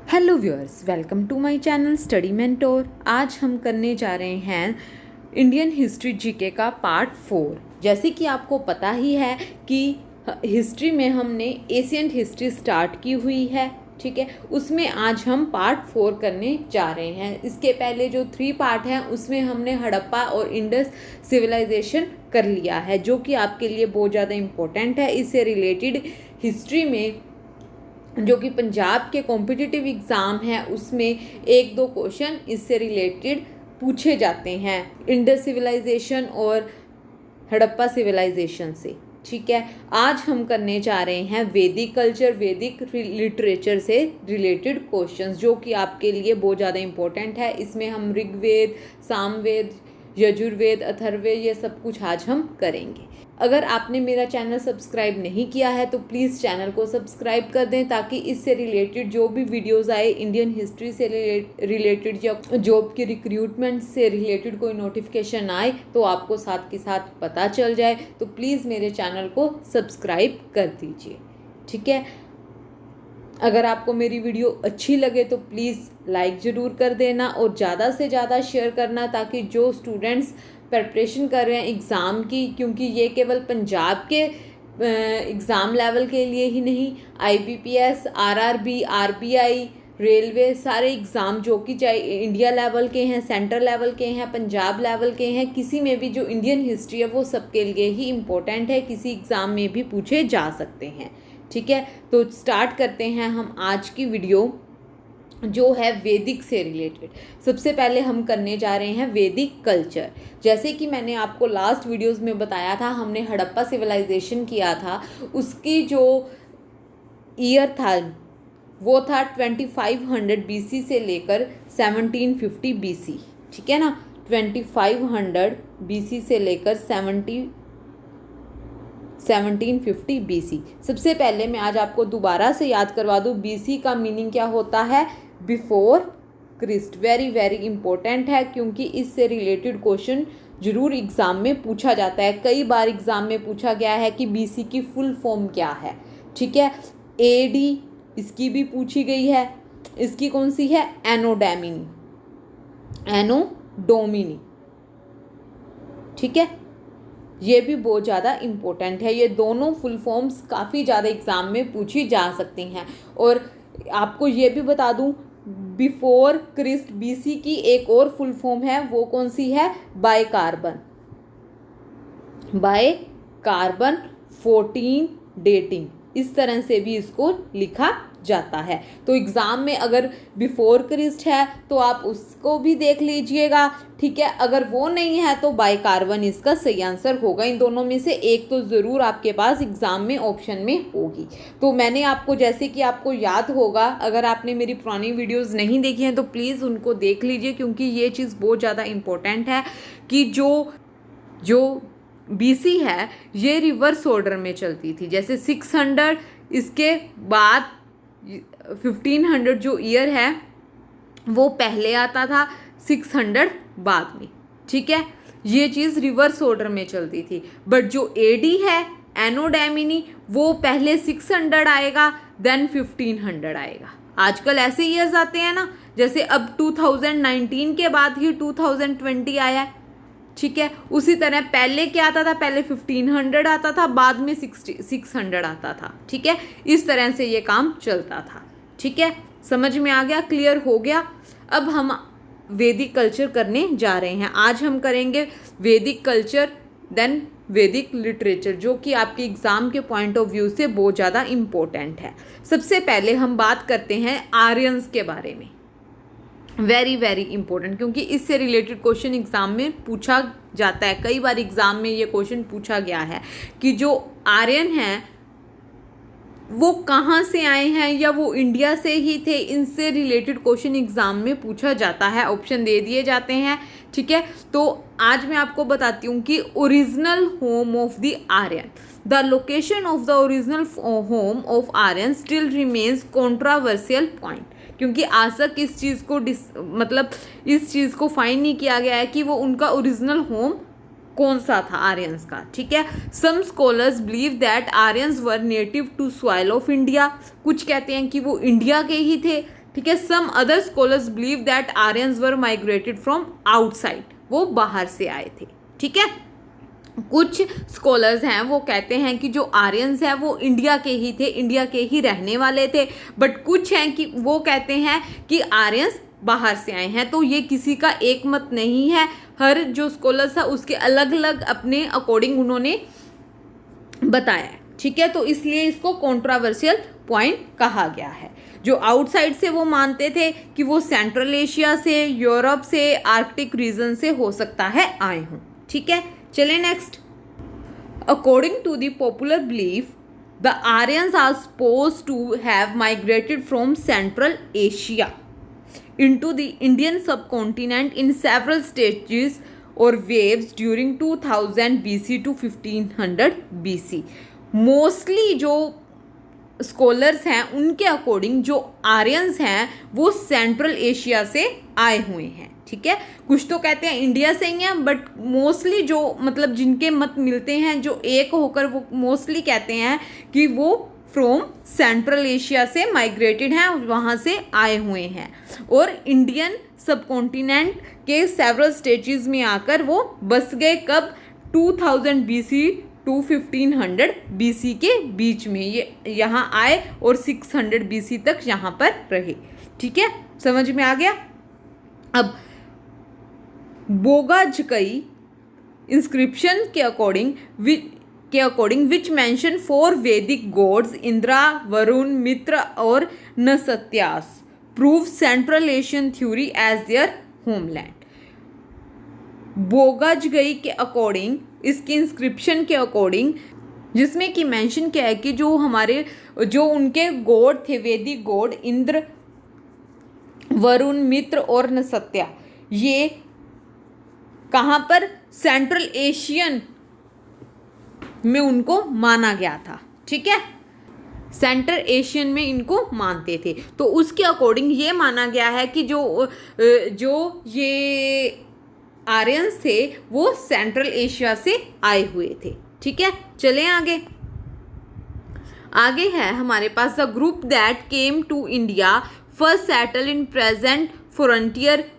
Hello viewers, welcome to my channel study mentor. आज हम करने जा रहे हैं इंडियन हिस्ट्री जीके का पार्ट 4। जैसे कि आपको पता ही है कि हिस्ट्री में हमने एशियंट हिस्ट्री स्टार्ट की हुई है, ठीक है। उसमें आज हम पार्ट 4 करने जा रहे हैं। इसके पहले जो 3 पार्ट हैं उसमें हमने हड़प्पा और इंडस सिविलाइजेशन कर लिया है, जो कि आपके लिए बहुत ज़्यादा इम्पोर्टेंट है। इससे रिलेटेड हिस्ट्री में जो कि पंजाब के कॉम्पिटिटिव एग्ज़ाम है उसमें 1-2 क्वेश्चन इससे रिलेटेड पूछे जाते हैं, इंडस सिविलाइजेशन और हड़प्पा सिविलाइजेशन से, ठीक है। आज हम करने जा रहे हैं वैदिक कल्चर, वैदिक लिटरेचर से रिलेटेड क्वेश्चंस, जो कि आपके लिए बहुत ज़्यादा इंपॉर्टेंट है। इसमें हम ऋग्वेद, सामवेद, यजुर्वेद, अथर्ववेद, ये सब कुछ आज हम करेंगे। अगर आपने मेरा चैनल सब्सक्राइब नहीं किया है तो प्लीज़ चैनल को सब्सक्राइब कर दें, ताकि इससे रिलेटेड जो भी वीडियोस आए, इंडियन हिस्ट्री से रिलेटेड या जॉब के रिक्रूटमेंट से रिलेटेड कोई नोटिफिकेशन आए तो आपको साथ के साथ पता चल जाए। तो प्लीज़ मेरे चैनल को सब्सक्राइब कर दीजिए, ठीक है। अगर आपको मेरी वीडियो अच्छी लगे तो प्लीज़ लाइक ज़रूर कर देना और ज़्यादा से ज़्यादा शेयर करना, ताकि जो स्टूडेंट्स प्रिपरेशन कर रहे हैं एग्ज़ाम की, क्योंकि ये केवल पंजाब के एग्ज़ाम लेवल के लिए ही नहीं, IBPS, RRB, RBI, रेलवे, सारे एग्ज़ाम जो कि चाहे इंडिया लेवल के हैं, सेंट्रल लेवल के हैं, पंजाब लेवल के हैं, किसी में भी जो इंडियन हिस्ट्री है वो सबके लिए ही इम्पोर्टेंट है, किसी एग्ज़ाम में भी पूछे जा सकते हैं, ठीक है। तो स्टार्ट करते हैं हम आज की वीडियो, जो है वैदिक से रिलेटेड। सबसे पहले हम करने जा रहे हैं वैदिक कल्चर। जैसे कि मैंने आपको लास्ट वीडियोस में बताया था, हमने हड़प्पा सिविलाइजेशन किया था, उसकी जो ईयर था वो था 2500 BC से लेकर 1750 BC, ठीक है ना। 2500 BC से लेकर 1750 BC। सबसे पहले मैं आज आपको दोबारा से याद करवा दूँ, BC का मीनिंग क्या होता है, before Christ. Very very important है, क्योंकि इससे रिलेटेड क्वेश्चन जरूर एग्ज़ाम में पूछा जाता है। कई बार एग्ज़ाम में पूछा गया है कि BC की फुल फॉर्म क्या है, ठीक है। AD इसकी भी पूछी गई है, इसकी कौन सी है, एनो डोमिनी, ठीक है। ये भी बहुत ज़्यादा इम्पोर्टेंट है। ये दोनों फुल फॉर्म्स काफ़ी ज़्यादा एग्ज़ाम में पूछी जा सकती हैं। और आपको ये भी बता दूं, बिफोर क्रिस्ट BC की एक और फुल फॉर्म है, वो कौन सी है, बाय कार्बन 14 डेटिंग, इस तरह से भी इसको लिखा जाता है। तो एग्ज़ाम में अगर बिफोर क्रिस्ट है तो आप उसको भी देख लीजिएगा, ठीक है। अगर वो नहीं है तो बाय कार्बन इसका सही आंसर होगा। इन दोनों में से एक तो ज़रूर आपके पास एग्ज़ाम में ऑप्शन में होगी। तो मैंने आपको, जैसे कि आपको याद होगा, अगर आपने मेरी पुरानी वीडियोस नहीं देखी हैं तो प्लीज़ उनको देख लीजिए, क्योंकि ये चीज़ बहुत ज़्यादा इम्पोर्टेंट है कि जो BC है ये रिवर्स ऑर्डर में चलती थी। जैसे 600, इसके बाद 1500 जो ईयर है वो पहले आता था, 600 बाद में, ठीक है। ये चीज़ रिवर्स ऑर्डर में चलती थी। बट जो AD है, एनो डोमिनी, वो पहले 600 आएगा, देन 1500 आएगा। आजकल ऐसे ईयर्स आते हैं ना, जैसे अब 2019 के बाद ही 2020 आया है, ठीक है। उसी तरह पहले क्या आता था, पहले 1500 आता था, बाद में 600 आता था, ठीक है। इस तरह से ये काम चलता था, ठीक है। समझ में आ गया, क्लियर हो गया। अब हम वैदिक कल्चर करने जा रहे हैं। आज हम करेंगे वैदिक कल्चर, देन वैदिक लिटरेचर, जो कि आपके एग्ज़ाम के पॉइंट ऑफ व्यू से बहुत ज़्यादा इम्पोर्टेंट है। सबसे पहले हम बात करते हैं आर्यंस के बारे में। वेरी वेरी इंपॉर्टेंट, क्योंकि इससे रिलेटेड क्वेश्चन एग्ज़ाम में पूछा जाता है। कई बार एग्ज़ाम में ये क्वेश्चन पूछा गया है कि जो आर्यन हैं वो कहाँ से आए हैं, या वो इंडिया से ही थे। इनसे रिलेटेड क्वेश्चन एग्ज़ाम में पूछा जाता है, ऑप्शन दे दिए जाते हैं, ठीक है। तो आज मैं आपको बताती हूँ कि original home of the Aryan, the location of the original home of Aryan still remains controversial point, क्योंकि आज तक इस चीज़ को इस चीज़ को फाइंड नहीं किया गया है कि वो उनका ओरिजिनल होम कौन सा था आर्यंस का, ठीक है। Some scholars believe that Aryans were native to soil of India, कुछ कहते हैं कि वो इंडिया के ही थे, ठीक है। Some other scholars believe that Aryans were migrated from outside, वो बाहर से आए थे, ठीक है। कुछ स्कॉलर्स हैं वो कहते हैं कि जो आर्यंस हैं वो इंडिया के ही थे, इंडिया के ही रहने वाले थे, बट कुछ हैं कि वो कहते हैं कि आर्यंस बाहर से आए हैं। तो ये किसी का एक मत नहीं है, हर जो स्कॉलर्स है उसके अलग अलग अपने अकॉर्डिंग उन्होंने बताया है, ठीक है। तो इसलिए इसको कंट्रोवर्शियल पॉइंट कहा गया है। जो आउटसाइड से वो मानते थे कि वो सेंट्रल एशिया से, यूरोप से, आर्कटिक रीजन से हो सकता है आए हों, ठीक है। चले next. According to the popular belief the Aryans are suppose to have migrated from central Asia into the Indian subcontinent in several stages or waves during 2000 BC to 1500 BC. Mostly जो स्कॉलर्स हैं उनके according जो Aryans हैं वो central Asia से आए हुए हैं, ठीक है। कुछ तो कहते हैं इंडिया से ही हैं, बट मोस्टली जो मतलब जिनके मत मिलते हैं जो एक होकर वो मोस्टली कहते हैं कि वो फ्रॉम सेंट्रल एशिया से माइग्रेटेड हैं, वहाँ से आए हुए हैं और इंडियन सबकॉन्टिनेंट के सेवरल स्टेजेस में आकर वो बस गए। कब? 2000 BC टू 1500 BC के बीच में ये यहाँ आए और 600 BC तक यहाँ पर रहे, ठीक है। समझ में आ गया। अब बोगाजकई इंस्क्रिप्शन के according which mention 4 Vedic gods Indra, Varuna, Mitra और Nasatyas prove central Asian theory as their homeland. Boghazkoi के अकॉर्डिंग, इसके इंस्क्रिप्शन के अकॉर्डिंग, जिसमें कि मेंशन किया है कि जो उनके गॉड थे, वैदिक गॉड इंद्र, वरुण, मित्र और नसत्या, ये कहाँ पर? सेंट्रल एशियन में उनको माना गया था, ठीक है। सेंट्रल एशियन में इनको मानते थे। तो उसके अकॉर्डिंग ये माना गया है कि जो ये आर्यंस थे वो सेंट्रल एशिया से आए हुए थे, ठीक है। चलें आगे है हमारे पास the group that came to India first settle in present frontier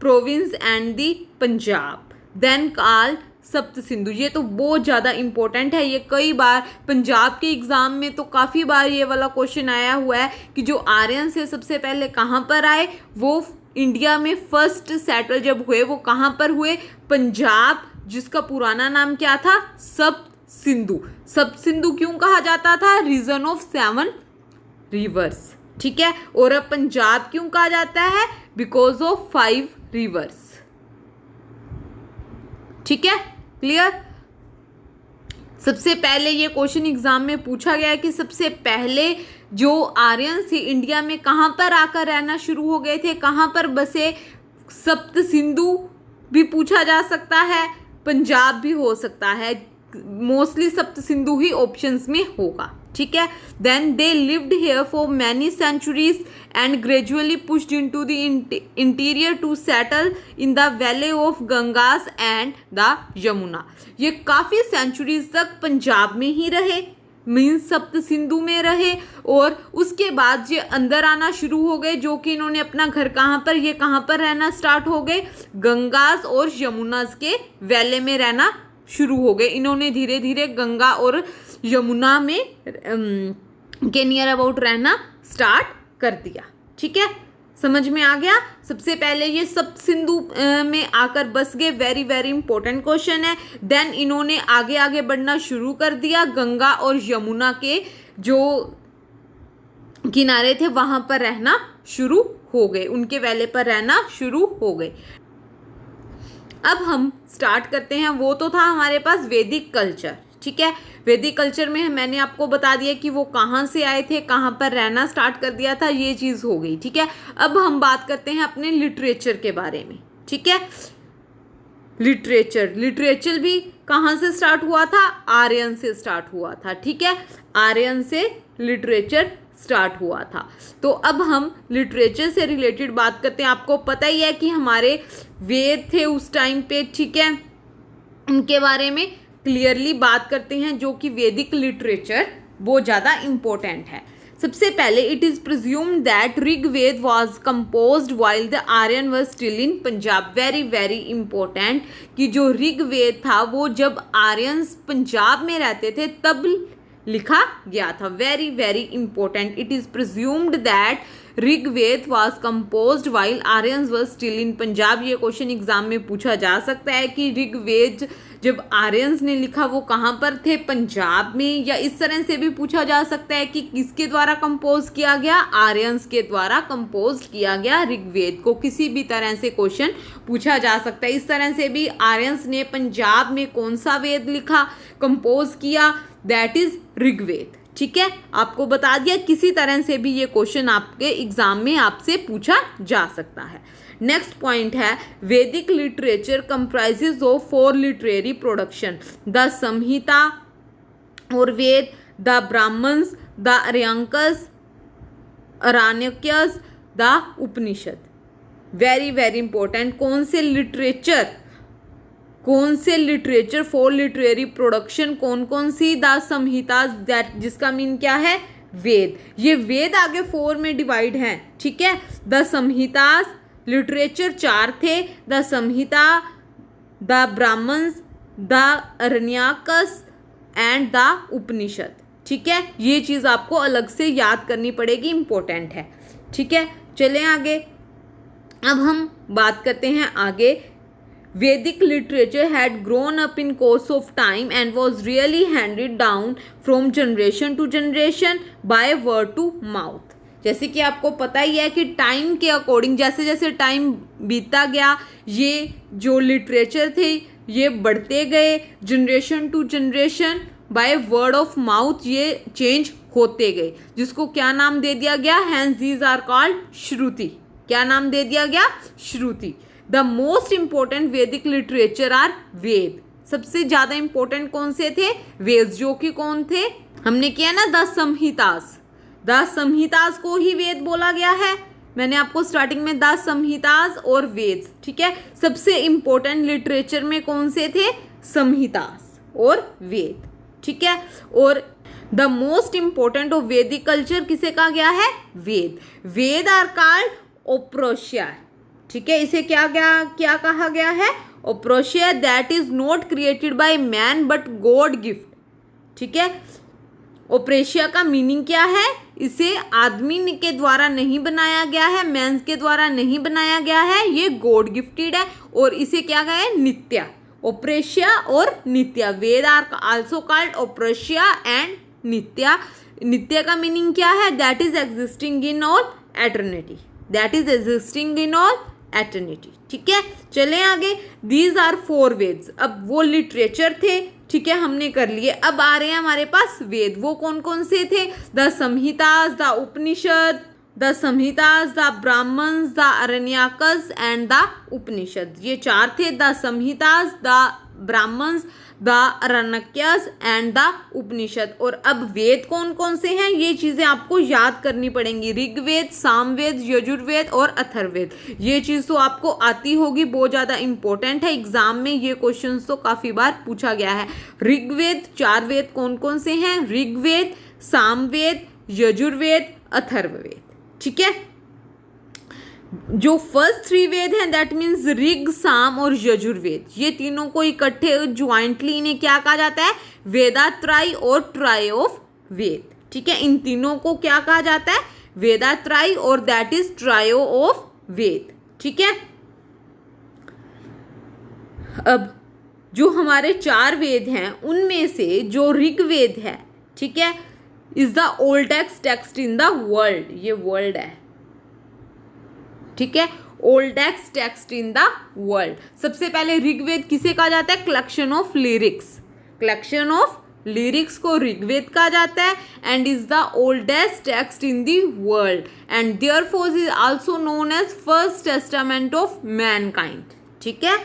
province and the Punjab then called Sapta Sindhu. ये तो बहुत ज़्यादा इम्पोर्टेंट है, ये कई बार पंजाब के एग्ज़ाम में तो काफ़ी बार ये वाला क्वेश्चन आया हुआ है कि जो आर्यंस है सबसे पहले कहाँ पर आए, वो इंडिया में फर्स्ट सेटल जब हुए वो कहाँ पर हुए? पंजाब, जिसका पुराना नाम क्या था? सप्त सिंधु। सप्त सिंधु क्यों कहा जाता था? रीजन ऑफ 7 रिवर्स, ठीक है। और अब पंजाब क्यों कहा जाता है? बिकॉज ऑफ 5 रिवर्स, ठीक है। क्लियर। सबसे पहले ये क्वेश्चन एग्जाम में पूछा गया कि सबसे पहले जो आर्यंस थे इंडिया में कहाँ पर आकर रहना शुरू हो गए थे, कहाँ पर बसे? सप्त सिंधु भी पूछा जा सकता है, पंजाब भी हो सकता है, मोस्टली सप्त सिंधु ही ऑप्शंस में होगा, ठीक है। Then they lived here for many centuries and gradually pushed into the interior to settle in the valley of Gangas and the Yamuna. ये काफ़ी सेंचुरीज तक पंजाब में ही रहे, मीन्स सप्त सिंधु में रहे, और उसके बाद ये अंदर आना शुरू हो गए, जो कि इन्होंने अपना घर कहाँ पर, ये कहाँ पर रहना स्टार्ट हो गए? गंगास और यमुनास के वैले में रहना शुरू हो गए। इन्होंने धीरे धीरे गंगा और यमुना में के नियर अबाउट रहना स्टार्ट कर दिया, ठीक है। समझ में आ गया। सबसे पहले ये सप्त सिंधु में आकर बस गए, वेरी वेरी इंपॉर्टेंट क्वेश्चन है। देन इन्होंने आगे आगे बढ़ना शुरू कर दिया, गंगा और यमुना के जो किनारे थे वहां पर रहना शुरू हो गए, उनके वैले पर रहना शुरू हो गए। अब हम स्टार्ट करते हैं, वो तो था हमारे पास वैदिक कल्चर, ठीक है। वैदिक कल्चर में मैंने आपको बता दिया कि वो कहाँ से आए थे, कहाँ पर रहना स्टार्ट कर दिया था, ये चीज़ हो गई, ठीक है। अब हम बात करते हैं अपने लिटरेचर के बारे में, ठीक है। लिटरेचर भी कहाँ से स्टार्ट हुआ था? आर्यन से स्टार्ट हुआ था, ठीक है। आर्यन से लिटरेचर स्टार्ट हुआ था। तो अब हम लिटरेचर से रिलेटेड बात करते हैं। आपको पता ही है कि हमारे वेद थे उस टाइम पे, ठीक है, उनके बारे में क्लियरली बात करते हैं, जो कि वैदिक लिटरेचर बहुत ज़्यादा इम्पोर्टेंट है। सबसे पहले it is presumed that Rigveda was composed while the Aryan was still in Punjab. Very very important कि जो ऋग्वेद था वो जब आर्यंस पंजाब में रहते थे तब लिखा गया था। Very very important, it is presumed that Rigveda was composed while Aryans was still in Punjab. ये क्वेश्चन एग्जाम में पूछा जा सकता है कि ऋग्वेद जब आर्यंस ने लिखा वो कहाँ पर थे, पंजाब में। या इस तरह से भी पूछा जा सकता है कि किसके द्वारा कंपोज किया गया, आर्यंस के द्वारा कंपोज किया गया ऋग्वेद को। किसी भी तरह से क्वेश्चन पूछा जा सकता है। इस तरह से भी आर्यंस ने पंजाब में कौन सा वेद लिखा, कंपोज किया, दैट इज ऋग्वेद। ठीक है, आपको बता दिया। किसी तरह से भी ये क्वेश्चन आपके एग्जाम में आपसे पूछा जा सकता है। नेक्स्ट पॉइंट है Vedic literature comprises of 4 literary production, the Samhita और Veda, the Brahmanas, the Aryakas, Aranyakas, the Upanishad. Very very important, कौन से लिटरेचर 4 लिटरेरी प्रोडक्शन कौन कौन सी, द संहिता, दैट जिसका मीन क्या है, वेद। ये वेद आगे 4 में डिवाइड हैं। ठीक है, द संहितास लिटरेचर 4 थे, the Samhita, the Brahmanas, the Aranyakas and the Upanishad. ठीक है, ये चीज़ आपको अलग से याद करनी पड़ेगी, इंपॉर्टेंट है। ठीक है, चलें आगे। अब हम बात करते हैं आगे। Vedic literature had grown up in course of time and was really handed down from generation to generation by word to mouth। जैसे कि आपको पता ही है कि टाइम के अकॉर्डिंग जैसे जैसे टाइम बीतता गया ये जो लिटरेचर थे ये बढ़ते गए, generation to generation by word of mouth ये चेंज होते गए, जिसको क्या नाम दे दिया गया, hence these are called shruti. क्या नाम दे दिया गया, shruti. The most important Vedic literature are Veda. सबसे ज्यादा इंपॉर्टेंट कौन से थे, वेद, जो कि कौन थे, हमने किया ना द संहितास। द संहितास को ही वेद बोला गया है। मैंने आपको स्टार्टिंग में द संहितास और वेद, ठीक है। सबसे इंपॉर्टेंट लिटरेचर में कौन से थे, संहितास और वेद, ठीक है। और द मोस्ट इंपॉर्टेंट ऑफ वैदिक कल्चर किसे कहा गया है, वेद। वेद आर कॉल्ड ओप्रोशिया, ठीक है। इसे क्या क्या कहा गया है, Apaurusheya, that is not created by man but god gift, ठीक है। ओप्रेशिया का मीनिंग क्या है, इसे आदमी के द्वारा नहीं बनाया गया है, मैंस के द्वारा नहीं बनाया गया है, ये गॉड गिफ्टेड है। और इसे क्या कहा है, नित्या। ओप्रेशिया और nitya, Veda are also called apaurusheya and nitya. Nitya का मीनिंग क्या है, that is existing in all eternity, that is existing in all eternity, ठीक है। चलें आगे। These are 4 Vedas. अब वो लिटरेचर थे, ठीक है, हमने कर लिए। अब आ रहे हैं हमारे पास वेद। वो कौन कौन से थे, the Samhitas, the Upanishad, the Samhitas, the Brahmanas, the Aranyakas and the Upanishad. ये 4 थे, the Samhitas, the Brahmanas, the Aranyakas and the Upanishad. और अब वेद कौन कौन से हैं, ये चीज़ें आपको याद करनी पड़ेंगी। ऋग्वेद, सामवेद, यजुर्वेद और अथर्ववेद। ये चीज़ तो आपको आती होगी, बहुत ज़्यादा इंपॉर्टेंट है। एग्जाम में ये क्वेश्चन तो काफ़ी बार पूछा गया है। ऋग्वेद, 4 वेद कौन कौन से हैं, ऋग्वेद, सामवेद, यजुर्वेद, अथर्ववेद, ठीक है। जो फर्स्ट 3 वेद हैं दैट मीन्स ऋग, साम और यजुर्वेद, ये तीनों को इकट्ठे ज्वाइंटली इन्हें क्या कहा जाता है, वेदात्रय और ट्राई ऑफ वेद, ठीक है। इन तीनों को क्या कहा जाता है, वेदात्रय और दैट इज ट्रायो ऑफ वेद, ठीक है। अब जो हमारे 4 वेद हैं उनमें से जो ऋग्वेद है, ठीक है, is the oldest text in the world. ये वर्ल्ड है, ठीक है, oldest text in the world. सबसे पहले ऋग्वेद किसे कहा जाता है, collection of lyrics. Collection of lyrics को ऋग्वेद कहा जाता है and is the oldest text in the world and therefore is also known as first testament of mankind, ठीक है।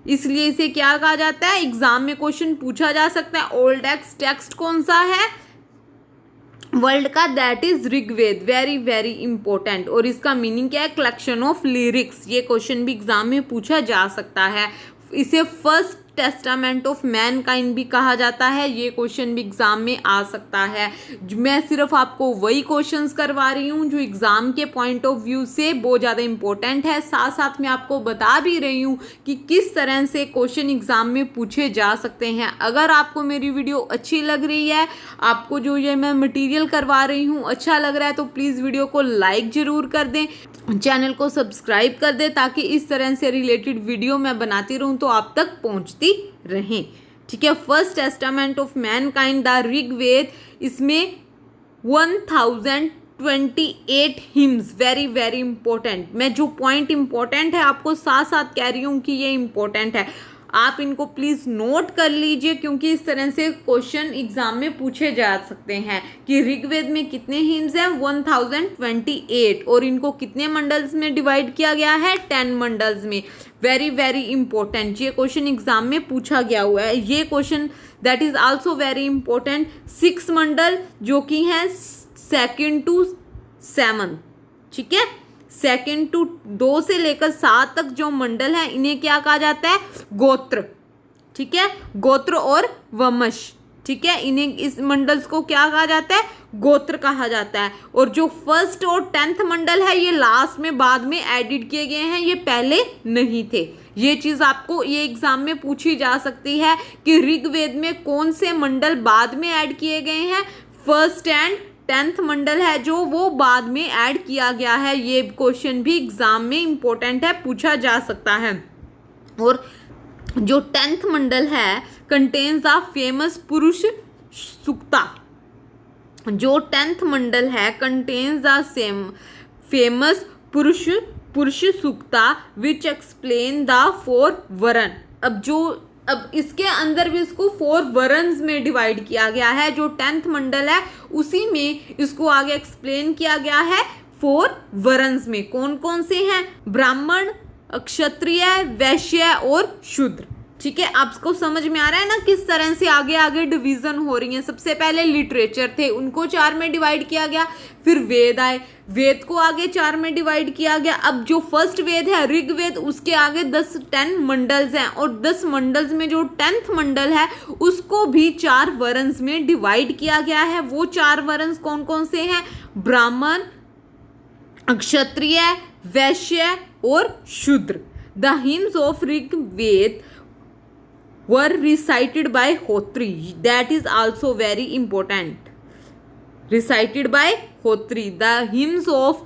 इसलिए इसे क्या कहा जाता है, एग्जाम में क्वेश्चन पूछा जा सकता है, ओल्डेस्ट टेक्स्ट कौन सा है वर्ल्ड का, that is Rigveda. Very very important. और इसका मीनिंग क्या है, कलेक्शन ऑफ लिरिक्स। ये क्वेश्चन भी एग्जाम में पूछा जा सकता है। इसे फर्स्ट टेस्टामेंट ऑफ मैनकाइंड भी कहा जाता है। ये क्वेश्चन भी एग्जाम में आ सकता है। मैं सिर्फ आपको वही क्वेश्चंस करवा रही हूँ जो एग्जाम के पॉइंट ऑफ व्यू से बहुत ज़्यादा इंपॉर्टेंट है। साथ साथ मैं आपको बता भी रही हूँ कि किस तरह से क्वेश्चन एग्जाम में पूछे जा सकते हैं। अगर आपको मेरी वीडियो अच्छी लग रही है, आपको जो ये मैं मटेरियल करवा रही हूँ अच्छा लग रहा है, तो प्लीज़ वीडियो को लाइक ज़रूर कर दें, चैनल को सब्सक्राइब कर दें, ताकि इस तरह से रिलेटेड वीडियो मैं बनाती रहूं तो आप तक पहुंचती रहें। ठीक है। First testament of mankind the Rigveda, इसमें 1028 हिम्स, वेरी वेरी इंपॉर्टेंट। मैं जो पॉइंट इंपॉर्टेंट है आपको साथ साथ कह रही हूँ कि ये इंपॉर्टेंट है, आप इनको प्लीज़ नोट कर लीजिए, क्योंकि इस तरह से क्वेश्चन एग्जाम में पूछे जा सकते हैं कि ऋग्वेद में कितने हिम्स हैं, 1028, और इनको कितने मंडल्स में डिवाइड किया गया है, 10 मंडल्स में। वेरी वेरी इंपॉर्टेंट, ये क्वेश्चन एग्जाम में पूछा गया हुआ है। ये question that is also very important. 6 मंडल जो कि हैं 2nd to 7th, ठीक है। 2nd to 2 से लेकर 7 तक जो मंडल है इन्हें क्या कहा जाता है, गोत्र। ठीक है, गोत्र और वंश। ठीक है, इन्हें इस मंडल्स को क्या कहा जाता है, गोत्र कहा जाता है। और जो 1st और 10th मंडल है ये लास्ट में बाद में एडिट किए गए हैं, ये पहले नहीं थे। ये चीज़ आपको ये एग्जाम में पूछी जा सकती है कि ऋग्वेद में कौन से मंडल बाद में ऐड किए गए हैं। 1st एंड 10th मंडल है जो वो बाद में ऐड किया गया है। ये क्वेश्चन भी एग्जाम में इंपॉर्टेंट है, पूछा जा सकता है। और जो 10th मंडल है कंटेन्स द फेमस पुरुष सूक्ता। जो 10th मंडल है कंटेन्स द फेमस पुरुष सूक्ता विच एक्सप्लेन द 4 वरण। अब इसके अंदर भी इसको 4 वरन्स में डिवाइड किया गया है। जो 10th मंडल है उसी में इसको आगे एक्सप्लेन किया गया है 4 वरन्स में। कौन कौन से हैं, ब्राह्मण, क्षत्रिय, वैश्य और शूद्र। ठीक है, आपको समझ में आ रहा है ना किस तरह से आगे आगे डिवीजन हो रही है। सबसे पहले लिटरेचर थे, उनको 4 में डिवाइड किया गया। फिर वेद आए, वेद को आगे 4 में डिवाइड किया गया। अब जो फर्स्ट वेद है ऋग्वेद, उसके आगे 10 मंडल्स हैं, और 10 मंडल्स में जो 10th मंडल है उसको भी 4 वरन्स में डिवाइड किया गया है। वो 4 वरन्स कौन कौन से हैं, ब्राह्मण, क्षत्रिय, वैश्य और Shudra. The hymns of Rigveda were recited by Hotri. That is also very important. Recited by Hotri. The hymns of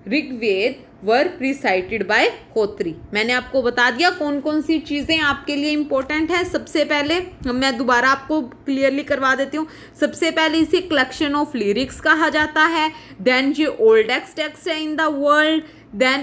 Rigved were recited by Hotri. मैंने आपको बता दिया कौन कौन सी चीज़ें आपके लिए इम्पोर्टेंट है। सबसे पहले मैं दोबारा आपको क्लियरली करवा देती हूँ। सबसे पहले इसे कलेक्शन ऑफ लिरिक्स कहा जाता है। देन ये ओल्डेस्ट टेक्स्ट है इन द वर्ल्ड। देन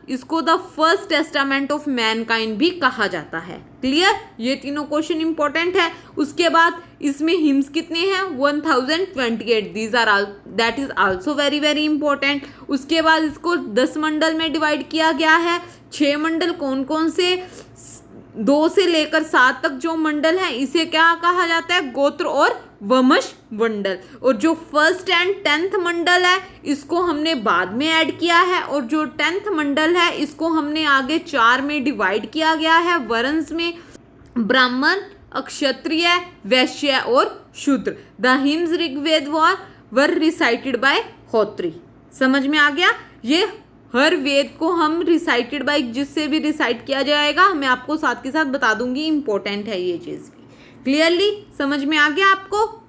इसको the first testament of Mankind भी कहा जाता है। क्लियर, ये तीनों क्वेश्चन इंपॉर्टेंट है। उसके बाद इसमें हिम्स कितने हैं, 1028। These are that is also very very important. उसके बाद इसको 10 मंडल में डिवाइड किया गया है। 6 मंडल कौन कौन से, 2 से लेकर 7 तक जो मंडल है इसे क्या कहा जाता है, गोत्र और वंश मंडल। और जो 1st एंड 10th मंडल है इसको हमने बाद में ऐड किया है, और जो 10th मंडल है इसको हमने आगे 4 में डिवाइड किया गया है वरन्स में, ब्राह्मण, क्षत्रिय, वैश्य और Shudra. The hymns Rigveda were recited by Hotri. समझ में आ गया। ये हर वेद को हम रिसाइटेड बाय जिससे भी रिसाइट किया जाएगा मैं आपको साथ के साथ बता दूंगी, इंपॉर्टेंट है ये चीज़ भी। क्लियरली समझ में आ गया आपको।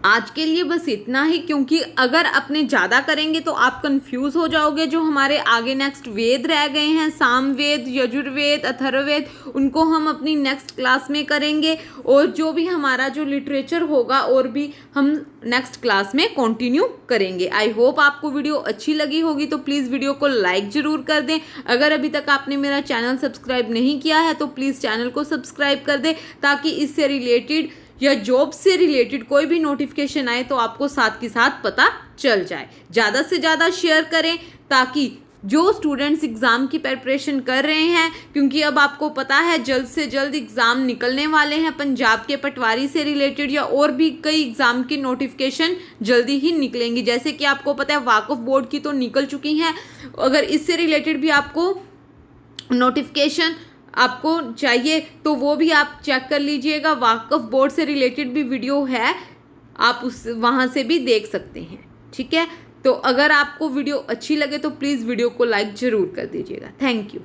आज के लिए बस इतना ही, क्योंकि अगर अपने ज़्यादा करेंगे तो आप कंफ्यूज हो जाओगे। जो हमारे आगे नेक्स्ट वेद रह गए हैं, सामवेद, यजुर्वेद, अथर्ववेद, उनको हम अपनी नेक्स्ट क्लास में करेंगे। और जो भी हमारा जो लिटरेचर होगा और भी हम नेक्स्ट क्लास में कंटिन्यू करेंगे। आई होप आपको वीडियो अच्छी लगी होगी, तो प्लीज़ वीडियो को लाइक ज़रूर कर दें। अगर अभी तक आपने मेरा चैनल सब्सक्राइब नहीं किया है तो प्लीज़ चैनल को सब्सक्राइब कर दें, ताकि इससे रिलेटेड या जॉब से रिलेटेड कोई भी नोटिफिकेशन आए तो आपको साथ के साथ पता चल जाए। ज़्यादा से ज़्यादा शेयर करें, ताकि जो स्टूडेंट्स एग्ज़ाम की प्रिपरेशन कर रहे हैं, क्योंकि अब आपको पता है जल्द से जल्द एग्ज़ाम निकलने वाले हैं पंजाब के पटवारी से रिलेटेड, या और भी कई एग्ज़ाम की नोटिफिकेशन जल्दी ही निकलेंगी। जैसे कि आपको पता है वाकफ बोर्ड की तो निकल चुकी हैं, अगर इससे रिलेटेड भी आपको नोटिफिकेशन आपको चाहिए तो वो भी आप चेक कर लीजिएगा। वाकफ बोर्ड से रिलेटेड भी वीडियो है, आप उस वहाँ से भी देख सकते हैं। ठीक है, तो अगर आपको वीडियो अच्छी लगे तो प्लीज़ वीडियो को लाइक ज़रूर कर दीजिएगा। Thank you.